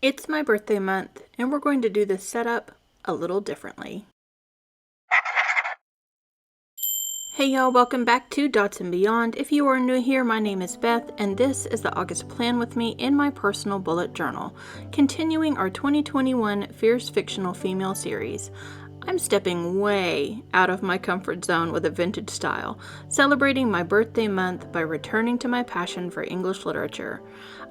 It's my birthday month, and we're going to do this setup a little differently. Hey y'all, welcome back to Dots and Beyond. If you are new here, my name is Beth, and this is the August Plan with me in my personal bullet journal, continuing our 2021 Fierce Fictional Female series. I'm stepping way out of my comfort zone with a vintage style, celebrating my birthday month by returning to my passion for English literature.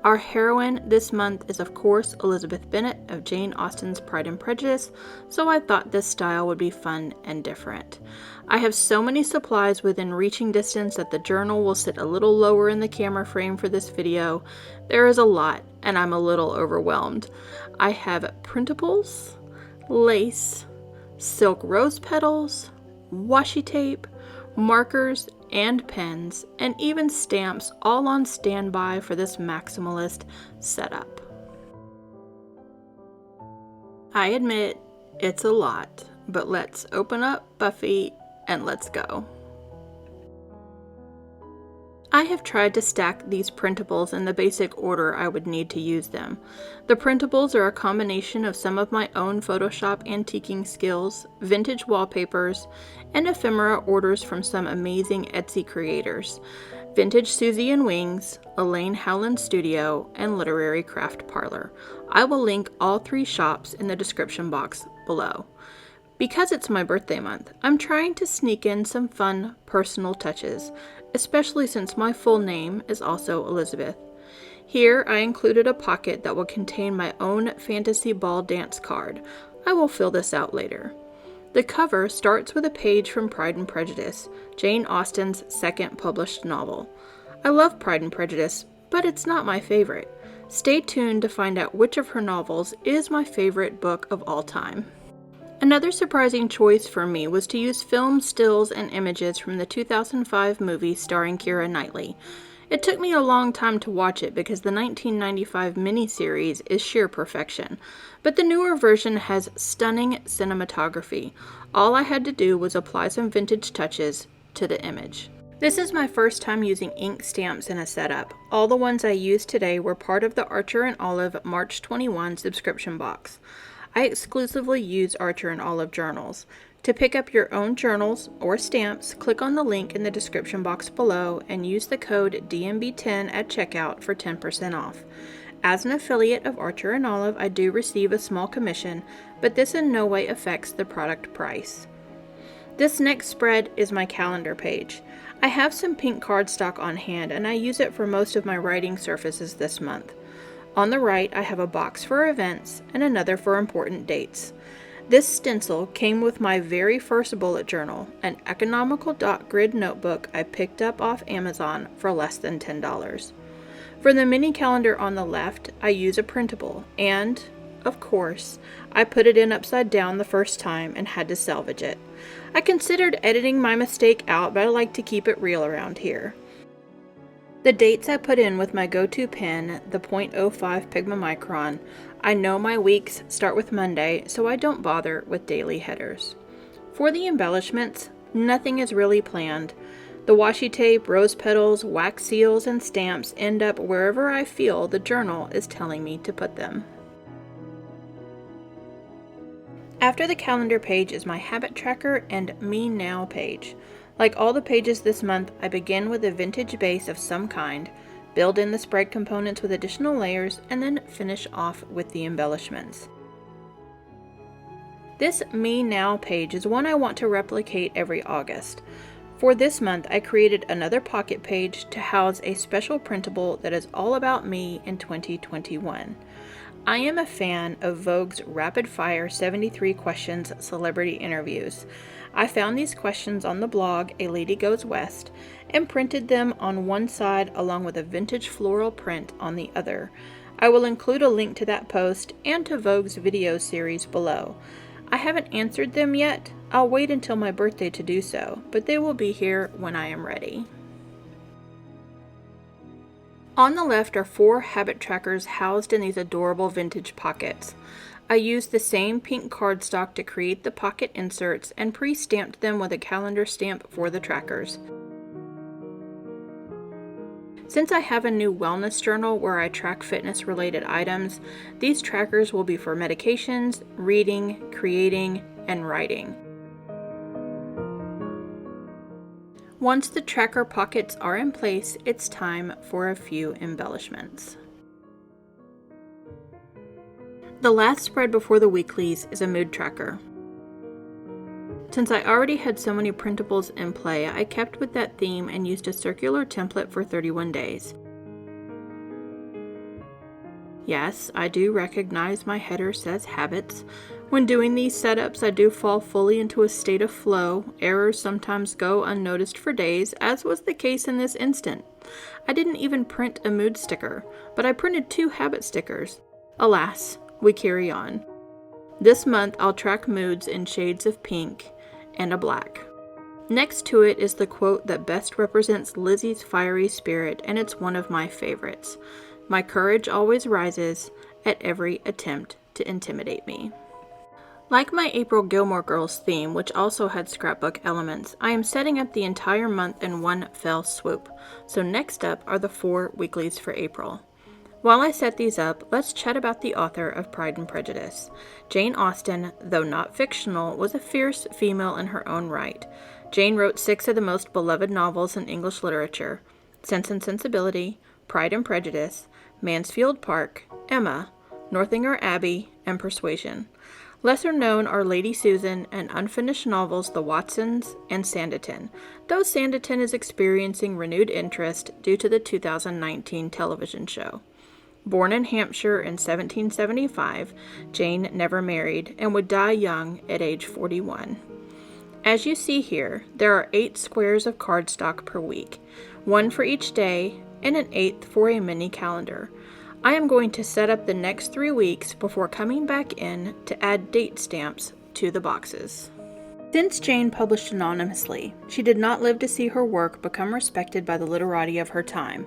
Our heroine this month is of course Elizabeth Bennet of Jane Austen's Pride and Prejudice, so I thought this style would be fun and different. I have so many supplies within reaching distance that the journal will sit a little lower in the camera frame for this video. There is a lot, and I'm a little overwhelmed. I have printables, lace, silk rose petals, washi tape, markers, and pens, and even stamps all on standby for this maximalist setup. I admit it's a lot, but let's open up Buffy and let's go. I have tried to stack these printables in the basic order I would need to use them. The printables are a combination of some of my own Photoshop antiquing skills, vintage wallpapers, and ephemera orders from some amazing Etsy creators. Vintage Susie and Wings, Elaine Howland Studio, and Literary Craft Parlor. I will link all three shops in the description box below. Because it's my birthday month, I'm trying to sneak in some fun personal touches, especially since my full name is also Elizabeth. Here I included a pocket that will contain my own fantasy ball dance card. I will fill this out later. The cover starts with a page from Pride and Prejudice, Jane Austen's second published novel. I love Pride and Prejudice, but it's not my favorite. Stay tuned to find out which of her novels is my favorite book of all time. Another surprising choice for me was to use film stills and images from the 2005 movie starring Keira Knightley. It took me a long time to watch it because the 1995 miniseries is sheer perfection, but the newer version has stunning cinematography. All I had to do was apply some vintage touches to the image. This is my first time using ink stamps in a setup. All the ones I used today were part of the Archer and Olive March 21 subscription box. I exclusively use Archer and Olive journals. To pick up your own journals or stamps, click on the link in the description box below and use the code DMB10 at checkout for 10% off. As an affiliate of Archer and Olive, I do receive a small commission, but this in no way affects the product price. This next spread is my calendar page. I have some pink cardstock on hand and I use it for most of my writing surfaces this month. On the right, I have a box for events and another for important dates. This stencil came with my very first bullet journal, an economical dot grid notebook I picked up off Amazon for less than $10. For the mini calendar on the left, I use a printable, and, of course, I put it in upside down the first time and had to salvage it. I considered editing my mistake out, but I like to keep it real around here. The dates I put in with my go-to pen, the .05 Pigma Micron. I know my weeks start with Monday, so I don't bother with daily headers. For the embellishments, nothing is really planned. The washi tape, rose petals, wax seals, and stamps end up wherever I feel the journal is telling me to put them. After the calendar page is my habit tracker and Me Now page. Like all the pages this month, I begin with a vintage base of some kind, build in the spread components with additional layers, and then finish off with the embellishments. This Me Now page is one I want to replicate every August. For this month, I created another pocket page to house a special printable that is all about me in 2021. I am a fan of Vogue's Rapid Fire 73 Questions celebrity interviews. I found these questions on the blog A Lady Goes West and printed them on one side along with a vintage floral print on the other. I will include a link to that post and to Vogue's video series below. I haven't answered them yet. I'll wait until my birthday to do so, but they will be here when I am ready. On the left are 4 habit trackers housed in these adorable vintage pockets. I used the same pink cardstock to create the pocket inserts and pre-stamped them with a calendar stamp for the trackers. Since I have a new wellness journal where I track fitness-related items, these trackers will be for medications, reading, creating, and writing. Once the tracker pockets are in place, it's time for a few embellishments. The last spread before the weeklies is a mood tracker. Since I already had so many printables in play, I kept with that theme and used a circular template for 31 days. Yes, I do recognize my header says habits. When doing these setups, I do fall fully into a state of flow. Errors sometimes go unnoticed for days, as was the case in this instant. I didn't even print a mood sticker, but I printed 2 habit stickers. Alas, we carry on. This month, I'll track moods in shades of pink and a black. Next to it is the quote that best represents Lizzy's fiery spirit, and it's one of my favorites. My courage always rises at every attempt to intimidate me. Like my April Gilmore Girls theme, which also had scrapbook elements, I am setting up the entire month in one fell swoop. So next up are the 4 weeklies for April. While I set these up, let's chat about the author of Pride and Prejudice. Jane Austen, though not fictional, was a fierce female in her own right. Jane wrote 6 of the most beloved novels in English literature: Sense and Sensibility, Pride and Prejudice, Mansfield Park, Emma, Northanger Abbey, and Persuasion. Lesser known are Lady Susan and unfinished novels The Watsons and Sanditon, though Sanditon is experiencing renewed interest due to the 2019 television show. Born in Hampshire in 1775, Jane never married and would die young at age 41. As you see here, there are 8 squares of cardstock per week, 1 for each day and an 8th for a mini calendar. I am going to set up the next 3 weeks before coming back in to add date stamps to the boxes. Since Jane published anonymously, she did not live to see her work become respected by the literati of her time.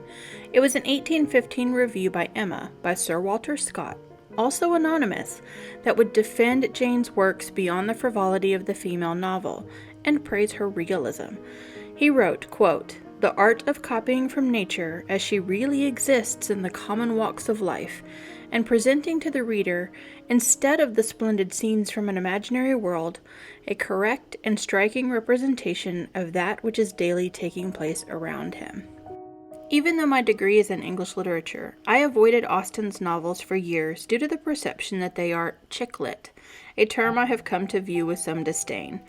It was an 1815 review by Emma by Sir Walter Scott, also anonymous, that would defend Jane's works beyond the frivolity of the female novel and praise her realism. He wrote, quote, "The art of copying from nature as she really exists in the common walks of life, and presenting to the reader, instead of the splendid scenes from an imaginary world, a correct and striking representation of that which is daily taking place around him." Even though my degree is in English literature, I avoided Austen's novels for years due to the perception that they are chick lit, a term I have come to view with some disdain.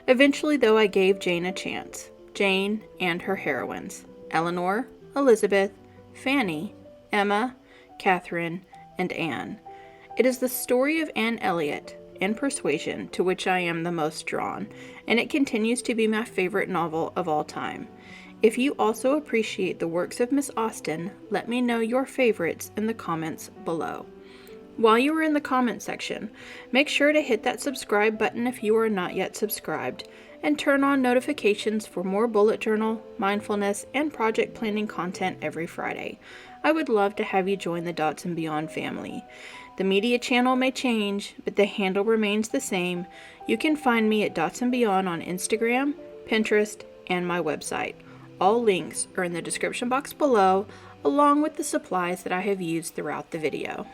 Eventually, though, I gave Jane a chance. Jane and her heroines: Eleanor, Elizabeth, Fanny, Emma, Catherine, and Anne. It is the story of Anne Elliot, in Persuasion, to which I am the most drawn, and it continues to be my favorite novel of all time. If you also appreciate the works of Miss Austen, let me know your favorites in the comments below. While you are in the comment section, make sure to hit that subscribe button if you are not yet subscribed, and turn on notifications for more bullet journal, mindfulness, and project planning content every Friday. I would love to have you join the Dots and Beyond family. The media channel may change, but the handle remains the same. You can find me at Dots and Beyond on Instagram, Pinterest, and my website. All links are in the description box below, along with the supplies that I have used throughout the video.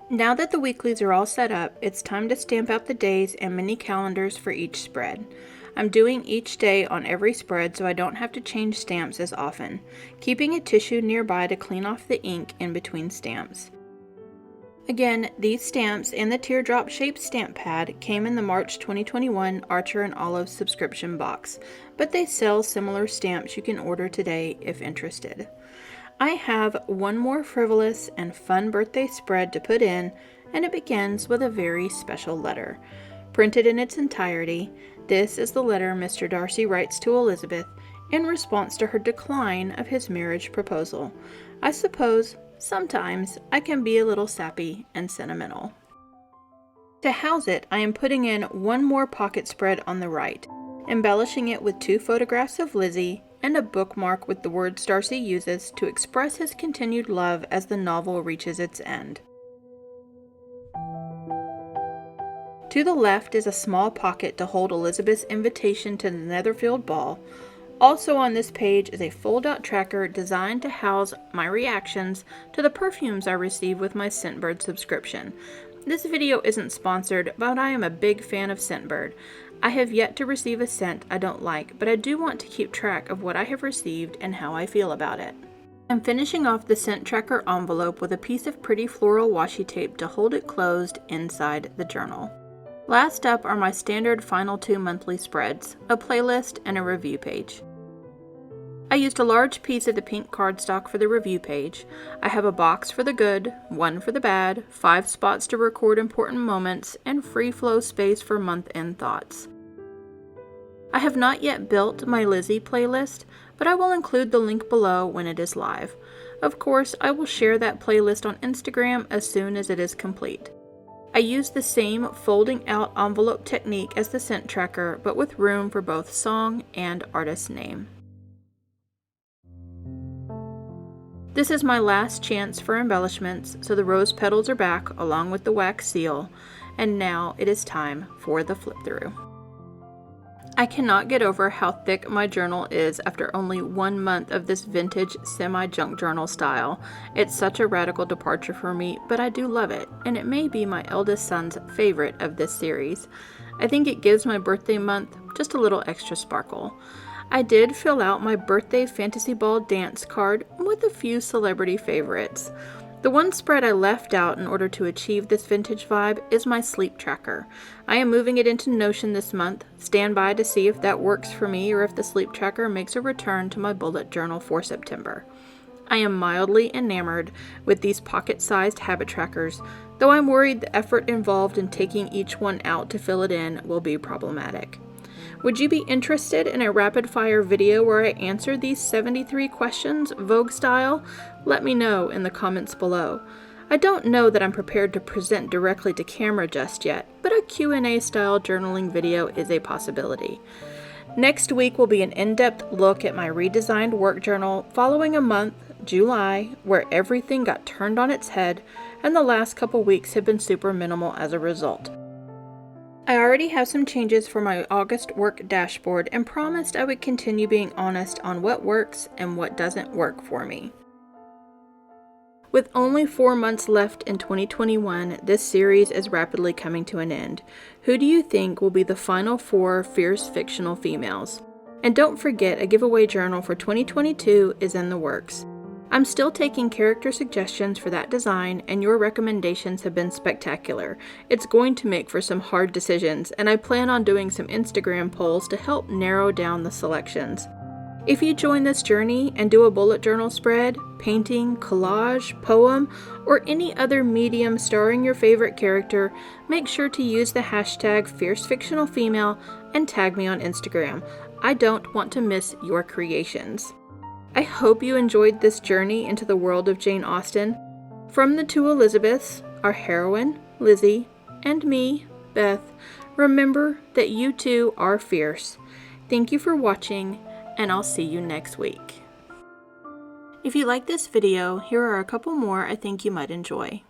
Now that the weeklies are all set up, it's time to stamp out the days and mini calendars for each spread. I'm doing each day on every spread so I don't have to change stamps as often, keeping a tissue nearby to clean off the ink in between stamps. Again, these stamps and the teardrop shaped stamp pad came in the March 2021 Archer and Olive subscription box, but they sell similar stamps you can order today if interested. I have one more frivolous and fun birthday spread to put in, and it begins with a very special letter. Printed in its entirety, this is the letter Mr. Darcy writes to Elizabeth in response to her decline of his marriage proposal. I suppose sometimes I can be a little sappy and sentimental. To house it, I am putting in one more pocket spread on the right, embellishing it with 2 photographs of Lizzy and a bookmark with the words Darcy uses to express his continued love as the novel reaches its end. To the left is a small pocket to hold Elizabeth's invitation to the Netherfield ball. Also on this page is a fold-out tracker designed to house my reactions to the perfumes I receive with my Scentbird subscription. This video isn't sponsored, but I am a big fan of Scentbird. I have yet to receive a scent I don't like, but I do want to keep track of what I have received and how I feel about it. I'm finishing off the scent tracker envelope with a piece of pretty floral washi tape to hold it closed inside the journal. Last up are my standard final 2 monthly spreads, a playlist, and a review page. I used a large piece of the pink cardstock for the review page. I have a box for the good, 1 for the bad, 5 spots to record important moments, and free flow space for month-end thoughts. I have not yet built my Lizzy playlist, but I will include the link below when it is live. Of course, I will share that playlist on Instagram as soon as it is complete. I use the same folding out envelope technique as the scent tracker, but with room for both song and artist name. This is my last chance for embellishments, so the rose petals are back along with the wax seal, and now it is time for the flip through. I cannot get over how thick my journal is after only 1 month of this vintage semi-junk journal style. It's such a radical departure for me, but I do love it, and it may be my eldest son's favorite of this series. I think it gives my birthday month just a little extra sparkle. I did fill out my birthday fantasy ball dance card with a few celebrity favorites. The one spread I left out in order to achieve this vintage vibe is my sleep tracker. I am moving it into Notion this month. Stand by to see if that works for me or if the sleep tracker makes a return to my bullet journal for September. I am mildly enamored with these pocket-sized habit trackers, though I'm worried the effort involved in taking each one out to fill it in will be problematic. Would you be interested in a rapid-fire video where I answer these 73 questions, Vogue style? Let me know in the comments below. I don't know that I'm prepared to present directly to camera just yet, but a Q&A style journaling video is a possibility. Next week will be an in-depth look at my redesigned work journal following a month, July, where everything got turned on its head, and the last couple weeks have been super minimal as a result. I already have some changes for my August work dashboard and promised I would continue being honest on what works and what doesn't work for me. With only 4 months left in 2021, this series is rapidly coming to an end. Who do you think will be the final 4 fierce fictional females? And don't forget, a giveaway journal for 2022 is in the works. I'm still taking character suggestions for that design, and your recommendations have been spectacular. It's going to make for some hard decisions, and I plan on doing some Instagram polls to help narrow down the selections. If you join this journey and do a bullet journal spread, painting, collage, poem, or any other medium starring your favorite character, make sure to use the hashtag FierceFictionalFemale and tag me on Instagram. I don't want to miss your creations. I hope you enjoyed this journey into the world of Jane Austen. From the 2 Elizabeths, our heroine, Lizzy, and me, Beth, remember that you too are fierce. Thank you for watching, and I'll see you next week. If you like this video, here are a couple more I think you might enjoy.